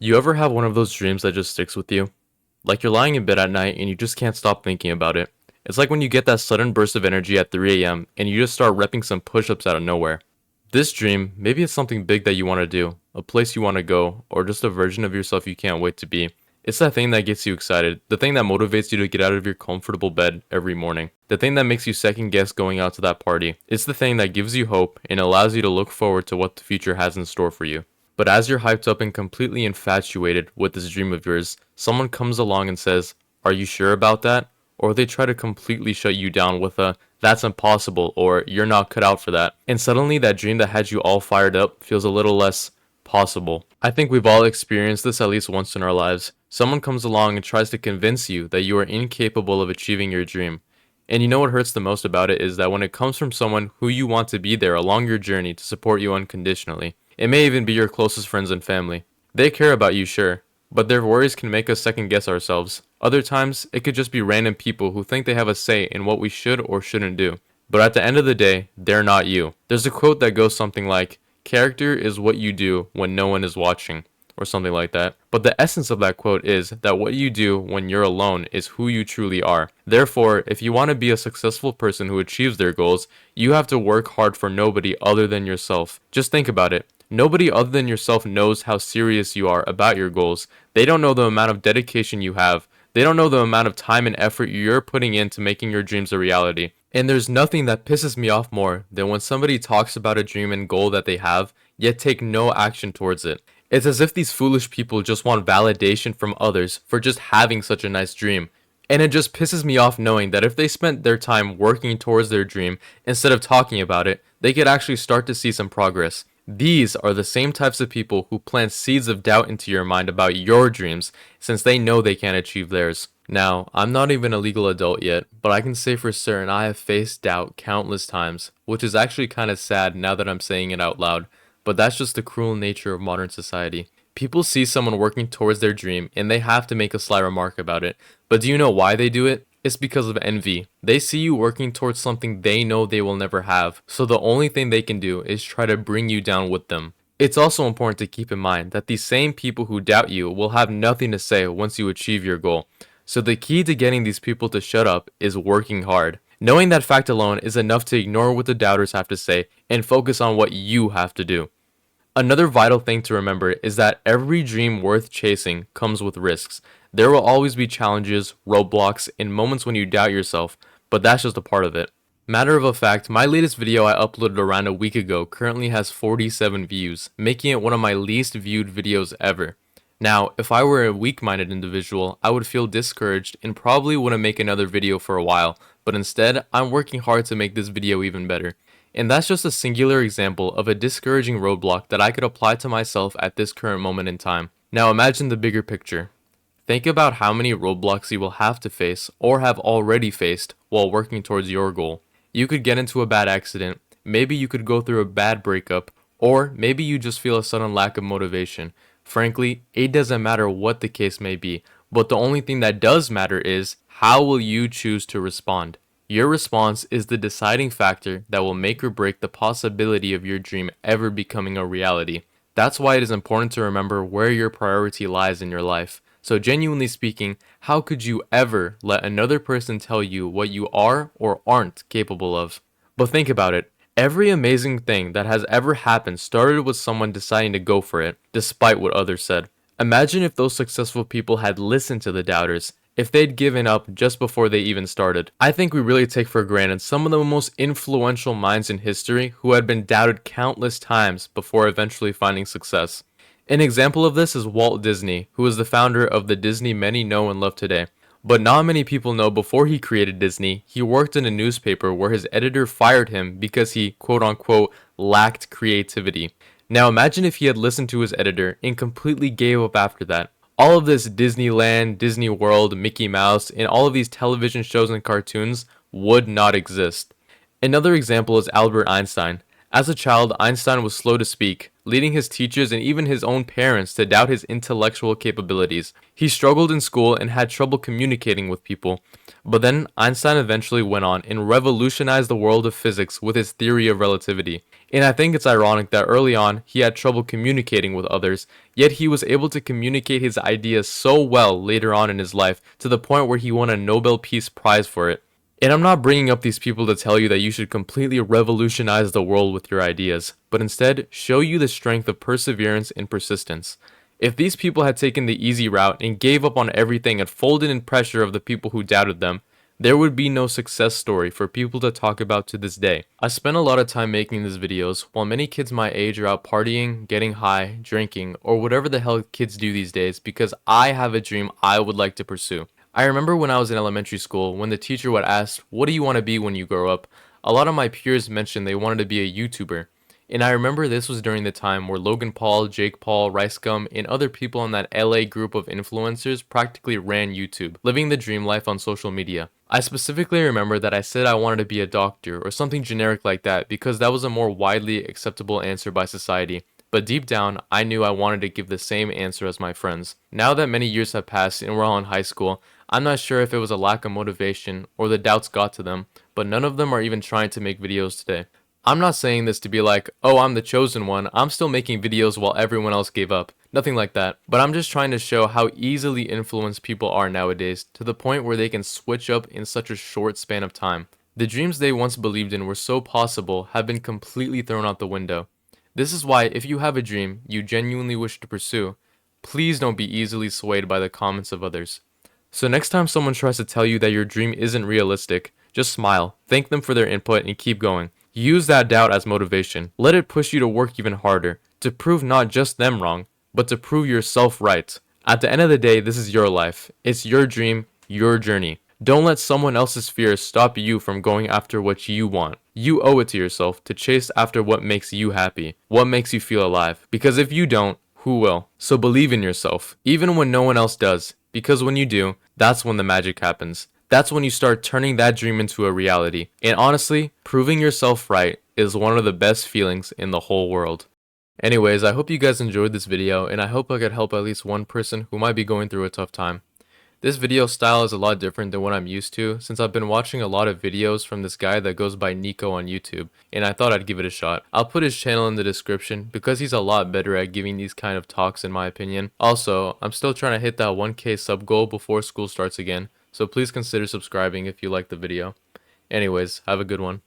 You ever have one of those dreams that just sticks with you? Like you're lying in bed at night and you just can't stop thinking about it. It's like when you get that sudden burst of energy at 3 a.m. and you just start repping some push ups out of nowhere. This dream, maybe it's something big that you want to do, a place you want to go, or just a version of yourself you can't wait to be. It's that thing that gets you excited, the thing that motivates you to get out of your comfortable bed every morning, the thing that makes you second guess going out to that party. It's the thing that gives you hope and allows you to look forward to what the future has in store for you. But as you're hyped up and completely infatuated with this dream of yours, someone comes along and says, "Are you sure about that?" Or they try to completely shut you down with a, "That's impossible," or "You're not cut out for that." And suddenly that dream that had you all fired up feels a little less possible. I think we've all experienced this at least once in our lives. Someone comes along and tries to convince you that you are incapable of achieving your dream. And you know what hurts the most about it is that when it comes from someone who you want to be there along your journey to support you unconditionally, it may even be your closest friends and family. They care about you, sure, but their worries can make us second guess ourselves. Other times, it could just be random people who think they have a say in what we should or shouldn't do. But at the end of the day, they're not you. There's a quote that goes something like, "Character is what you do when no one is watching," or something like that. But the essence of that quote is that what you do when you're alone is who you truly are. Therefore, if you want to be a successful person who achieves their goals, you have to work hard for nobody other than yourself. Just think about it. Nobody other than yourself knows how serious you are about your goals. They don't know the amount of dedication you have. They don't know the amount of time and effort you're putting into making your dreams a reality. And there's nothing that pisses me off more than when somebody talks about a dream and goal that they have, yet take no action towards it. It's as if these foolish people just want validation from others for just having such a nice dream. And it just pisses me off knowing that if they spent their time working towards their dream instead of talking about it, they could actually start to see some progress. These are the same types of people who plant seeds of doubt into your mind about your dreams since they know they can't achieve theirs. Now, I'm not even a legal adult yet, but I can say for certain I have faced doubt countless times, which is actually kind of sad now that I'm saying it out loud, but that's just the cruel nature of modern society. People see someone working towards their dream and they have to make a sly remark about it, but do you know why they do it? It's because of envy. They see you working towards something they know they will never have, so the only thing they can do is try to bring you down with them. It's also important to keep in mind that these same people who doubt you will have nothing to say once you achieve your goal. So the key to getting these people to shut up is working hard. Knowing that fact alone is enough to ignore what the doubters have to say and focus on what you have to do. Another vital thing to remember is that every dream worth chasing comes with risks. There will always be challenges, roadblocks, and moments when you doubt yourself, but that's just a part of it. Matter of a fact, my latest video I uploaded around a week ago currently has 47 views, making it one of my least viewed videos ever. Now, if I were a weak-minded individual, I would feel discouraged and probably wouldn't make another video for a while, but instead, I'm working hard to make this video even better. And that's just a singular example of a discouraging roadblock that I could apply to myself at this current moment in time. Now imagine the bigger picture. Think about how many roadblocks you will have to face or have already faced while working towards your goal. You could get into a bad accident, maybe you could go through a bad breakup, or maybe you just feel a sudden lack of motivation. Frankly, it doesn't matter what the case may be, but the only thing that does matter is how will you choose to respond. Your response is the deciding factor that will make or break the possibility of your dream ever becoming a reality. That's why it is important to remember where your priority lies in your life. So genuinely speaking, how could you ever let another person tell you what you are or aren't capable of? But think about it. Every amazing thing that has ever happened started with someone deciding to go for it, despite what others said. Imagine if those successful people had listened to the doubters, if they'd given up just before they even started. I think we really take for granted some of the most influential minds in history who had been doubted countless times before eventually finding success. An example of this is Walt Disney, who is the founder of the Disney many know and love today. But not many people know before he created Disney, he worked in a newspaper where his editor fired him because he quote unquote lacked creativity. Now imagine if he had listened to his editor and completely gave up after that. All of this Disneyland, Disney World, Mickey Mouse, and all of these television shows and cartoons would not exist. Another example is Albert Einstein. As a child, Einstein was slow to speak, leading his teachers and even his own parents to doubt his intellectual capabilities. He struggled in school and had trouble communicating with people. But then Einstein eventually went on and revolutionized the world of physics with his theory of relativity. And I think it's ironic that early on he had trouble communicating with others, yet he was able to communicate his ideas so well later on in his life to the point where he won a Nobel Peace Prize for it. And I'm not bringing up these people to tell you that you should completely revolutionize the world with your ideas, but instead show you the strength of perseverance and persistence. If these people had taken the easy route and gave up on everything and folded in pressure of the people who doubted them, there would be no success story for people to talk about to this day. I spent a lot of time making these videos while many kids my age are out partying, getting high, drinking, or whatever the hell kids do these days because I have a dream I would like to pursue. I remember when I was in elementary school, when the teacher would ask, "What do you want to be when you grow up?" A lot of my peers mentioned they wanted to be a YouTuber. And I remember this was during the time where Logan Paul, Jake Paul, Rice Gum, and other people in that LA group of influencers practically ran YouTube, living the dream life on social media. I specifically remember that I said I wanted to be a doctor or something generic like that because that was a more widely acceptable answer by society. But deep down, I knew I wanted to give the same answer as my friends. Now that many years have passed and we're all in high school, I'm not sure if it was a lack of motivation or the doubts got to them, but none of them are even trying to make videos today. I'm not saying this to be like, oh, I'm the chosen one, I'm still making videos while everyone else gave up. Nothing like that. But I'm just trying to show how easily influenced people are nowadays, to the point where they can switch up in such a short span of time. The dreams they once believed in were so possible have been completely thrown out the window. This is why, if you have a dream you genuinely wish to pursue, please don't be easily swayed by the comments of others. So next time someone tries to tell you that your dream isn't realistic, just smile, thank them for their input, and keep going. Use that doubt as motivation. Let it push you to work even harder, to prove not just them wrong, but to prove yourself right. At the end of the day, this is your life. It's your dream, your journey. Don't let someone else's fears stop you from going after what you want. You owe it to yourself to chase after what makes you happy, what makes you feel alive. Because if you don't, who will? So believe in yourself, even when no one else does. Because when you do, that's when the magic happens. That's when you start turning that dream into a reality. And honestly, proving yourself right is one of the best feelings in the whole world. Anyways, I hope you guys enjoyed this video, and I hope I could help at least one person who might be going through a tough time. This video style is a lot different than what I'm used to, since I've been watching a lot of videos from this guy that goes by Nico on YouTube, and I thought I'd give it a shot. I'll put his channel in the description, because he's a lot better at giving these kind of talks in my opinion. Also, I'm still trying to hit that 1K sub goal before school starts again, so please consider subscribing if you liked the video. Anyways, have a good one.